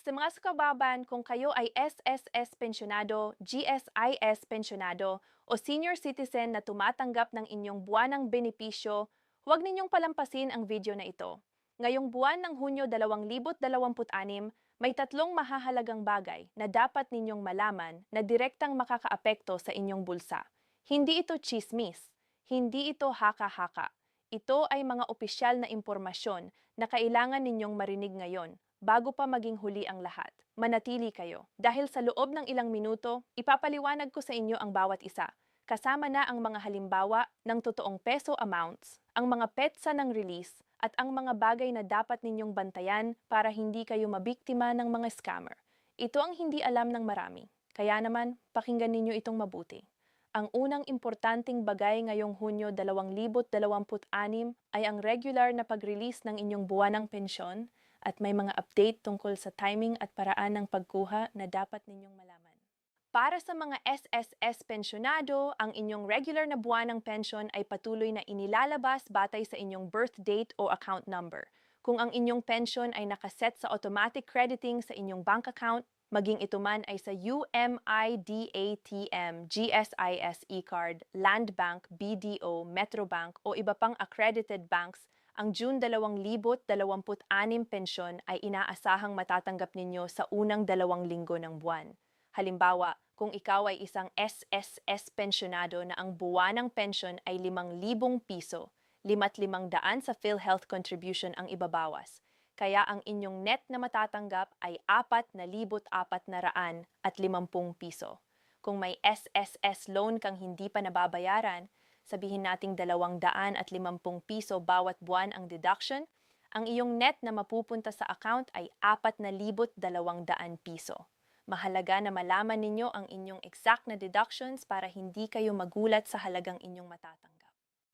Sa mga sukababan, kung kayo ay SSS pensyonado, GSIS pensyonado, o senior citizen na tumatanggap ng inyong buwanang benepisyo, huwag ninyong palampasin ang video na ito. Ngayong buwan ng Hunyo 2026, may tatlong mahahalagang bagay na dapat ninyong malaman na direktang makakaapekto sa inyong bulsa. Hindi ito chismis, hindi ito haka-haka. Ito ay mga opisyal na impormasyon na kailangan ninyong marinig ngayon bago pa maging huli ang lahat. Manatili kayo dahil sa loob ng ilang minuto, ipapaliwanag ko sa inyo ang bawat isa. Kasama na ang mga halimbawa ng totoong peso amounts, ang mga petsa ng release, at ang mga bagay na dapat ninyong bantayan para hindi kayo mabiktima ng mga scammer. Ito ang hindi alam ng marami. Kaya naman, pakinggan ninyo itong mabuti. Ang unang importanteng bagay ngayong Hunyo 2026 ay ang regular na pag-release ng inyong buwanang pensyon at may mga update tungkol sa timing at paraan ng pagkuha na dapat ninyong malaman. Para sa mga SSS pensyonado, ang inyong regular na buwanang pension ay patuloy na inilalabas batay sa inyong birth date o account number. Kung ang inyong pension ay nakaset sa automatic crediting sa inyong bank account, maging ito man ay sa UMIDATM, GSIS e-card, Land Bank, BDO, Metrobank o iba pang accredited banks, ang June 2026 pensyon ay inaasahang matatanggap ninyo sa unang 2 linggo ng buwan. Halimbawa, kung ikaw ay isang SSS pensyonado na ang buwanang pensyon ay 5,000 piso, 5,500 sa PhilHealth contribution ang ibabawas. Kaya ang inyong net na matatanggap ay 4,450 piso. Kung may SSS loan kang hindi pa nababayaran, sabihin nating 250 piso bawat buwan ang deduction, ang iyong net na mapupunta sa account ay 4,200 piso. Mahalaga na malaman ninyo ang inyong exact na deductions para hindi kayo magulat sa halagang inyong matatanggap.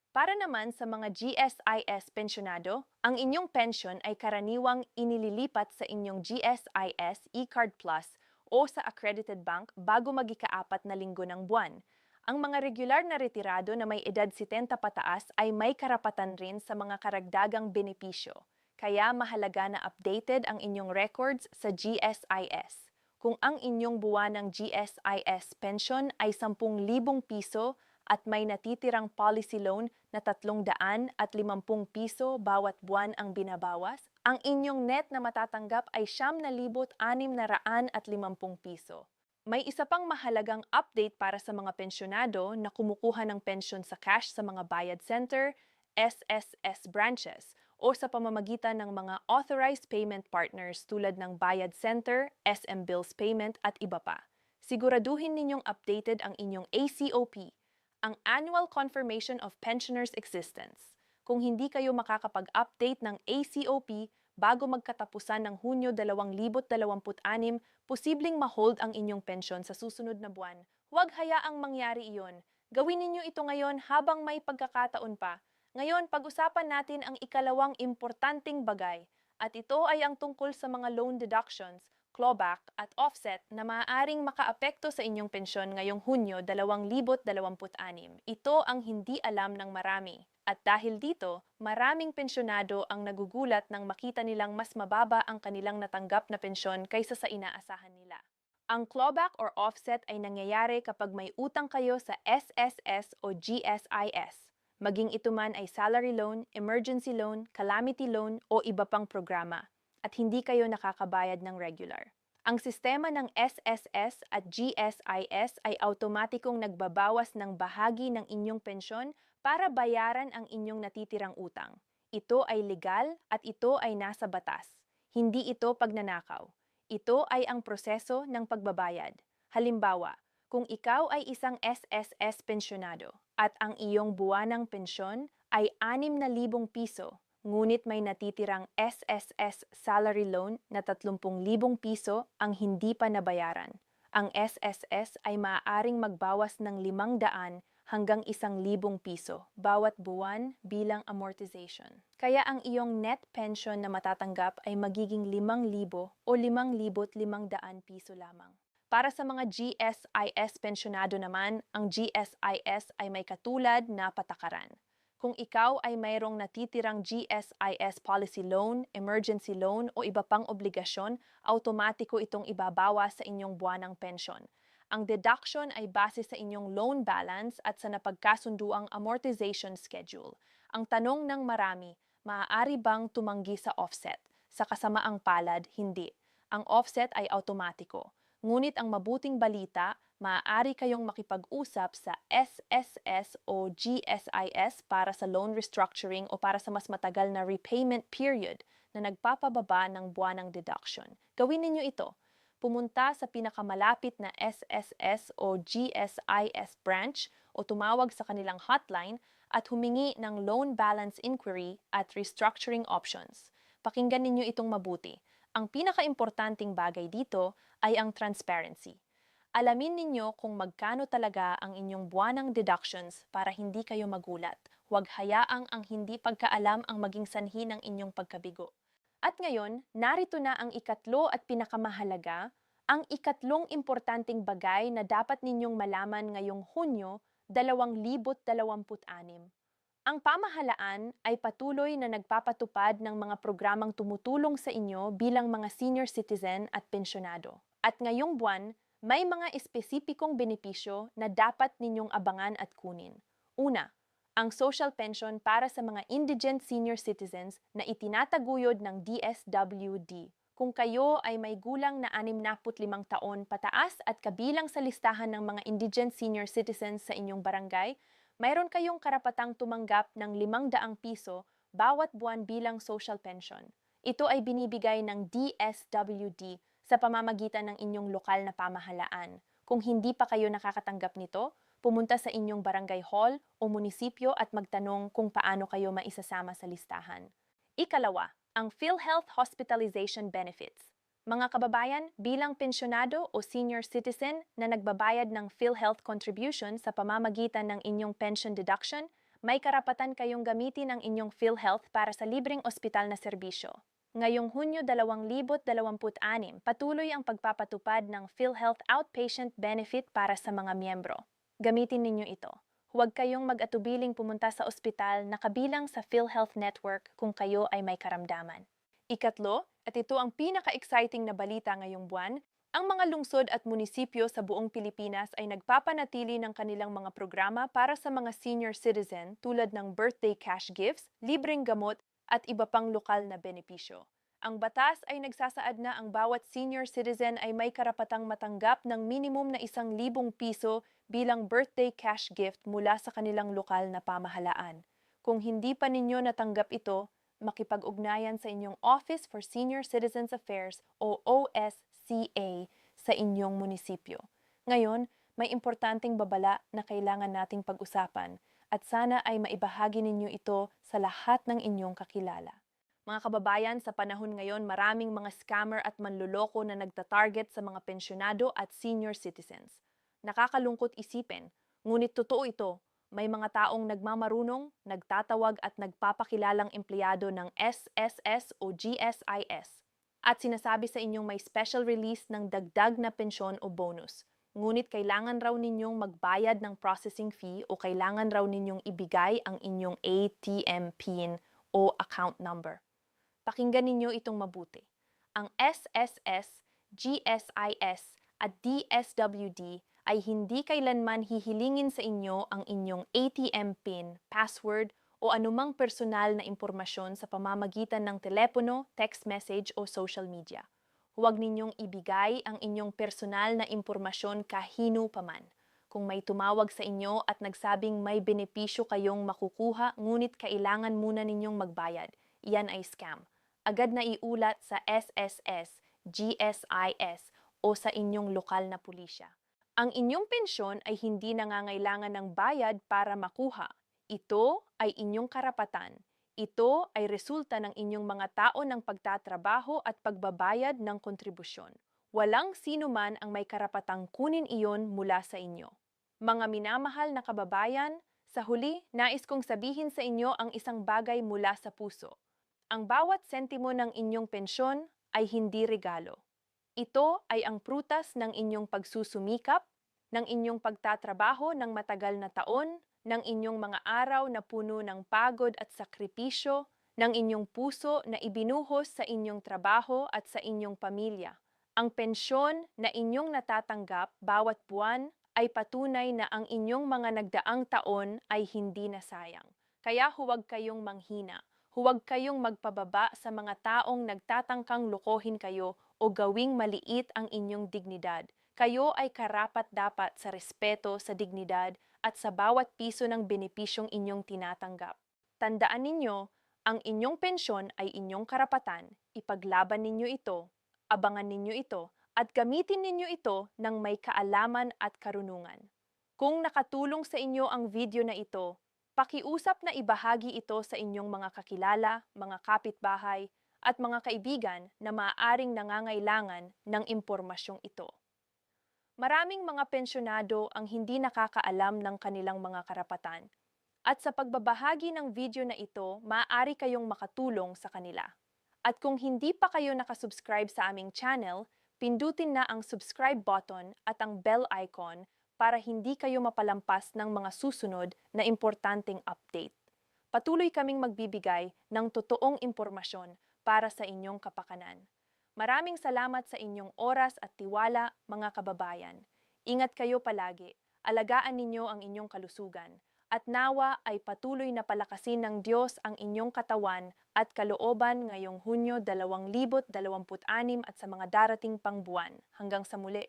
Para naman sa mga GSIS pensyonado, ang inyong pension ay karaniwang inililipat sa inyong GSIS eCard Plus o sa accredited bank bago mag-ikaapat na linggo ng buwan. Ang mga regular na retirado na may edad 70 pataas ay may karapatan rin sa mga karagdagang benepisyo. Kaya mahalaga na updated ang inyong records sa GSIS. Kung ang inyong buwanang GSIS pension ay 10,000 piso at may natitirang policy loan na 350 piso bawat buwan ang binabawas, ang inyong net na matatanggap ay 9,650 piso. May isa pang mahalagang update para sa mga pensyonado na kumukuha ng pensyon sa cash sa mga bayad center, SSS branches, o sa pamamagitan ng mga authorized payment partners tulad ng Bayad Center, SM Bills Payment at iba pa. Siguraduhin ninyong updated ang inyong ACOP, ang Annual Confirmation of Pensioners' Existence. Kung hindi kayo makakapag-update ng ACOP bago magkatapusan ng Hunyo 2026, posibleng ma-hold ang inyong pensyon sa susunod na buwan. Huwag hayaang mangyari iyon. Gawin ninyo ito ngayon habang may pagkakataon pa. Ngayon, pag-usapan natin ang ikalawang importanteng bagay, at ito ay ang tungkol sa mga loan deductions, clawback at offset na maaaring makaapekto sa inyong pensyon ngayong Hunyo 2026. Ito ang hindi alam ng marami. At dahil dito, maraming pensyonado ang nagugulat nang makita nilang mas mababa ang kanilang natanggap na pensyon kaysa sa inaasahan nila. Ang clawback or offset ay nangyayari kapag may utang kayo sa SSS o GSIS. Maging ito man ay salary loan, emergency loan, calamity loan o iba pang programa, at hindi kayo nakakabayad ng regular. Ang sistema ng SSS at GSIS ay automatikong nagbabawas ng bahagi ng inyong pensyon para bayaran ang inyong natitirang utang. Ito ay legal at ito ay nasa batas. Hindi ito pagnanakaw. Ito ay ang proseso ng pagbabayad. Halimbawa, kung ikaw ay isang SSS pensyonado at ang iyong buwanang pensyon ay 6,000 piso, ngunit may natitirang SSS salary loan na 30,000 piso ang hindi pa nabayaran, ang SSS ay maaaring magbawas ng 500 hanggang 1,000 piso bawat buwan bilang amortization. Kaya ang iyong net pension na matatanggap ay magiging 5,000 o 5,500 piso lamang. Para sa mga GSIS pensyonado naman, ang GSIS ay may katulad na patakaran. Kung ikaw ay mayroong natitirang GSIS policy loan, emergency loan o iba pang obligasyon, automatiko itong ibabawas sa inyong buwanang pensyon. Ang deduction ay base sa inyong loan balance at sa napagkasunduang amortization schedule. Ang tanong ng marami, maaari bang tumanggi sa offset? Sa kasamaang palad, hindi. Ang offset ay automatiko. Ngunit ang mabuting balita, maaari kayong makipag-usap sa SSS o GSIS para sa loan restructuring o para sa mas matagal na repayment period na nagpapababa ng buwanang deduction. Gawin ninyo ito. Pumunta sa pinakamalapit na SSS o GSIS branch o tumawag sa kanilang hotline at humingi ng loan balance inquiry at restructuring options. Pakinggan ninyo itong mabuti. Ang pinakaimportanting bagay dito ay ang transparency. Alamin ninyo kung magkano talaga ang inyong buwanang deductions para hindi kayo magulat. Huwag hayaang ang hindi pagkaalam ang maging sanhi ng inyong pagkabigo. At ngayon, narito na ang ikatlo at pinakamahalaga, ang ikatlong importanteng bagay na dapat ninyong malaman ngayong Hunyo 2026. Ang pamahalaan ay patuloy na nagpapatupad ng mga programang tumutulong sa inyo bilang mga senior citizen at pensyonado. At ngayong buwan, may mga espesipikong benepisyo na dapat ninyong abangan at kunin. Una, ang social pension para sa mga indigent senior citizens na itinataguyod ng DSWD. Kung kayo ay may gulang na 65 taon pataas at kabilang sa listahan ng mga indigent senior citizens sa inyong barangay, mayroon kayong karapatang tumanggap ng 500 piso bawat buwan bilang social pension. Ito ay binibigay ng DSWD sa pamamagitan ng inyong lokal na pamahalaan. Kung hindi pa kayo nakakatanggap nito, pumunta sa inyong barangay hall o munisipyo at magtanong kung paano kayo maisasama sa listahan. Ikalawa, ang PhilHealth Hospitalization Benefits. Mga kababayan, bilang pensyonado o senior citizen na nagbabayad ng PhilHealth contribution sa pamamagitan ng inyong pension deduction, may karapatan kayong gamitin ang inyong PhilHealth para sa libreng ospital na serbisyo. Ngayong Hunyo 2026, patuloy ang pagpapatupad ng PhilHealth Outpatient Benefit para sa mga miyembro. Gamitin ninyo ito. Huwag kayong mag-atubiling pumunta sa ospital na kabilang sa PhilHealth Network kung kayo ay may karamdaman. Ikatlo, at ito ang pinaka-exciting na balita ngayong buwan, ang mga lungsod at munisipyo sa buong Pilipinas ay nagpapanatili ng kanilang mga programa para sa mga senior citizen tulad ng birthday cash gifts, libreng gamot, at iba pang lokal na benepisyo. Ang batas ay nagsasaad na ang bawat senior citizen ay may karapatang matanggap ng minimum na 1,000 piso bilang birthday cash gift mula sa kanilang lokal na pamahalaan. Kung hindi pa ninyo natanggap ito, makipag-ugnayan sa inyong Office for Senior Citizens Affairs o OSCA sa inyong munisipyo. Ngayon, may importanteng babala na kailangan nating pag-usapan at sana ay maibahagi ninyo ito sa lahat ng inyong kakilala. Mga kababayan, sa panahon ngayon, maraming mga scammer at manloloko na nagtatarget sa mga pensyonado at senior citizens. Nakakalungkot isipin, ngunit totoo ito. May mga taong nagmamarunong, nagtatawag at nagpapakilalang empleyado ng SSS o GSIS at sinasabi sa inyong may special release ng dagdag na pensyon o bonus. Ngunit kailangan raw ninyong magbayad ng processing fee o kailangan raw ninyong ibigay ang inyong ATM PIN o account number. Pakinggan ninyo itong mabuti. Ang SSS, GSIS at DSWD ay hindi kailanman hihilingin sa inyo ang inyong ATM PIN, password o anumang personal na impormasyon sa pamamagitan ng telepono, text message o social media. Huwag ninyong ibigay ang inyong personal na impormasyon kahino paman. Kung may tumawag sa inyo at nagsabing may benepisyo kayong makukuha ngunit kailangan muna ninyong magbayad, iyan ay scam. Agad na iulat sa SSS, GSIS o sa inyong lokal na pulisya. Ang inyong pensyon ay hindi nangangailangan ng bayad para makuha. Ito ay inyong karapatan. Ito ay resulta ng inyong mga taon ng pagtatrabaho at pagbabayad ng kontribusyon. Walang sino man ang may karapatang kunin iyon mula sa inyo. Mga minamahal na kababayan, sa huli, nais kong sabihin sa inyo ang isang bagay mula sa puso. Ang bawat sentimo ng inyong pensyon ay hindi regalo. Ito ay ang prutas ng inyong pagsusumikap, ng inyong pagtatrabaho ng matagal na taon, ng inyong mga araw na puno ng pagod at sakripisyo, ng inyong puso na ibinuhos sa inyong trabaho at sa inyong pamilya. Ang pensyon na inyong natatanggap bawat buwan ay patunay na ang inyong mga nagdaang taon ay hindi nasayang. Kaya huwag kayong manghina, huwag kayong magpababa sa mga taong nagtatangkang lokohin kayo o gawing maliit ang inyong dignidad. Kayo ay karapat-dapat sa respeto, sa dignidad at sa bawat piso ng benepisyong inyong tinatanggap. Tandaan ninyo, ang inyong pensyon ay inyong karapatan, ipaglaban ninyo ito, abangan ninyo ito, at gamitin ninyo ito ng may kaalaman at karunungan. Kung nakatulong sa inyo ang video na ito, pakiusap na ibahagi ito sa inyong mga kakilala, mga kapitbahay, at mga kaibigan na maaaring nangangailangan ng impormasyong ito. Maraming mga pensyonado ang hindi nakakaalam ng kanilang mga karapatan. At sa pagbabahagi ng video na ito, maaari kayong makatulong sa kanila. At kung hindi pa kayo nakasubscribe sa aming channel, pindutin na ang subscribe button at ang bell icon para hindi kayo mapalampas ng mga susunod na importanteng update. Patuloy kaming magbibigay ng totoong impormasyon para sa inyong kapakanan. Maraming salamat sa inyong oras at tiwala, mga kababayan. Ingat kayo palagi, alagaan ninyo ang inyong kalusugan, at nawa ay patuloy na palakasin ng Diyos ang inyong katawan at kalooban ngayong Hunyo 2026 at sa mga darating pang buwan. Hanggang sa muli.